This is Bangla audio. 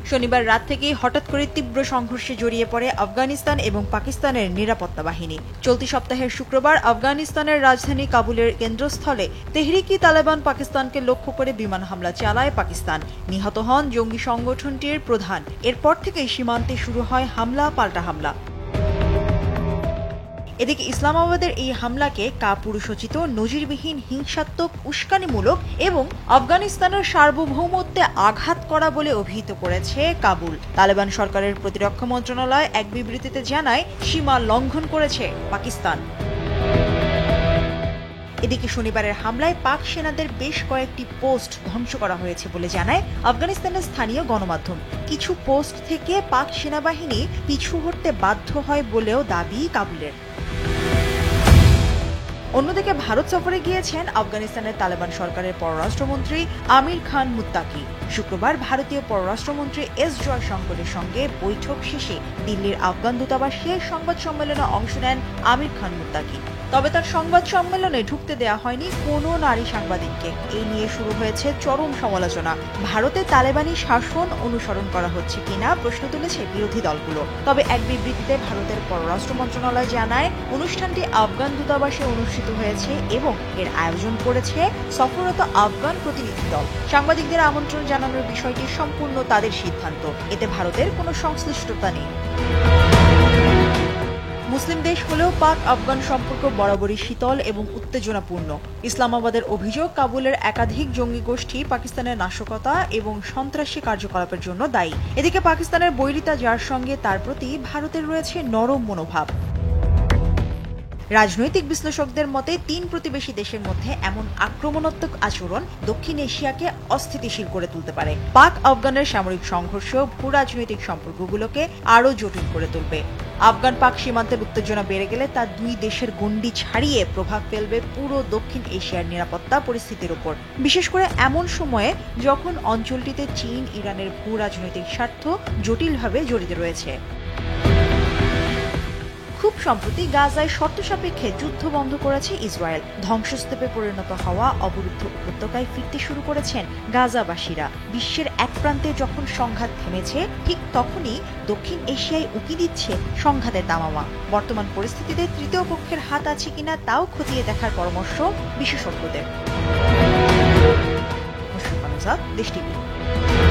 শনিবার রাত থেকেই হঠাৎ করে তীব্র সংঘর্ষে জড়িয়ে পড়ে আফগানিস্তান এবং পাকিস্তানের নিরাপত্তা বাহিনী। চলতি সপ্তাহের শুক্রবার আফগানিস্তানের রাজধানী কাবুলের কেন্দ্রস্থলে তেহরিক-ই-তালেবান পাকিস্তানকে লক্ষ্য করে বিমান হামলা চালায় পাকিস্তান। নিহত হন জঙ্গি সংগঠনটির প্রধান। এরপর থেকেই সীমান্তে শুরু হয় হামলা পাল্টা হামলা। এদিকে ইসলামাবাদের এই হামলাকে কাপুরুষোচিত, নজিরবিহীন, হিংসাত্মক, উস্কানিমূলক এবং আফগানিস্তানের সার্বভৌমত্বে আঘাত করা বলে অভিহিত করেছে কাবুল। তালেবান সরকারের প্রতিরক্ষা মন্ত্রণালয় এক বিবৃতিতে জানায়, সীমা লঙ্ঘন করেছে পাকিস্তান। এদিকে শনিবারের হামলায় পাক সেনাদের বেশ কয়েকটি পোস্ট ধ্বংস করা হয়েছে বলে জানায় আফগানিস্তানের স্থানীয় গণমাধ্যম। কিছু পোস্ট থেকে পাক সেনাবাহিনী পিছু হটতে বাধ্য হয় বলেও দাবি কাবুলের। অন্যদিকে ভারত সফরে গিয়েছেন আফগানিস্তানের তালেবান সরকারের পররাষ্ট্রমন্ত্রী আমির খান মুত্তাকি। শুক্রবার ভারতীয় পররাষ্ট্রমন্ত্রী এস জয়শঙ্করের সঙ্গে বৈঠক শেষে দিল্লির আফগান দূতাবাসে সংবাদ সম্মেলনে অংশ নেন আমির খান মুত্তাকি। তবে তার সংবাদ সম্মেলনে ঢুকতে দেওয়া হয়নি কোনো নারী সাংবাদিককে। এই নিয়ে শুরু হয়েছে চরম সমালোচনা। ভারতে তালেবানি শাসন অনুসরণ করা হচ্ছে কিনা প্রশ্ন তুলেছে বিরোধী দলগুলো। তবে এক বিবৃতিতে ভারতের পররাষ্ট্র মন্ত্রণালয় জানায়, অনুষ্ঠানটি আফগান দূতাবাসে অনুষ্ঠিত হয়েছে এবং এর আয়োজন করেছে সফররত আফগান প্রতিনিধি দল। সাংবাদিকদের আমন্ত্রণ জানানোর বিষয়টি সম্পূর্ণ তাদের সিদ্ধান্ত। এতে ভারতের কোনো সংশ্লিষ্টতা নেই। মুসলিম দেশ হলেও পাক আফগান সম্পর্ক বরাবরই শীতল এবং উত্তেজনাপূর্ণ। ইসলামাবাদের অভিযোগ, কাবুলের একাধিক জঙ্গি গোষ্ঠী পাকিস্তানের নাশকতা এবং সন্ত্রাসী কার্যকলাপের জন্য দায়ী। এদিকে পাকিস্তানের বৈরিতা যার সঙ্গে, তার প্রতি ভারতের রয়েছে নরম মনোভাব। রাজনৈতিক বিশ্লেষকদের মতে, তিন প্রতিবেশী দেশের মধ্যে এমন আক্রমণাত্মক আচরণ দক্ষিণ এশিয়াকে অস্থিতিশীল করে তুলতে পারে। পাক আফগানের সামরিক সংঘর্ষ ভূ রাজনৈতিক সম্পর্কগুলোকে আরও জটিল করে তুলবে। আফগান পাক সীমান্তের উত্তেজনা বেড়ে গেলে তা দুই দেশের গণ্ডি ছাড়িয়ে প্রভাব ফেলবে পুরো দক্ষিণ এশিয়ার নিরাপত্তা পরিস্থিতির উপর, বিশেষ করে এমন সময়ে যখন অঞ্চলটিতে চীন, ইরানের ভূ রাজনৈতিক স্বার্থ জটিলভাবে জড়িত রয়েছে। খুব সম্প্রতি গাজায় শর্ত সাপেক্ষে যুদ্ধ বন্ধ করেছে ইসরায়েল। ধ্বংসস্তূপে পরিণত হওয়া অবরুদ্ধ উপত্যকায় ফিরতে শুরু করেছেন গাজাবাসীরা। বিশ্বের এক প্রান্তে যখন সংঘাত থেমেছে, ঠিক তখনই দক্ষিণ এশিয়ায় উকি দিচ্ছে সংঘাতের দামামা। বর্তমান পরিস্থিতিতে তৃতীয় পক্ষের হাত আছে কিনা তাও খতিয়ে দেখার পরামর্শ বিশেষজ্ঞদের। দেশ টিভি।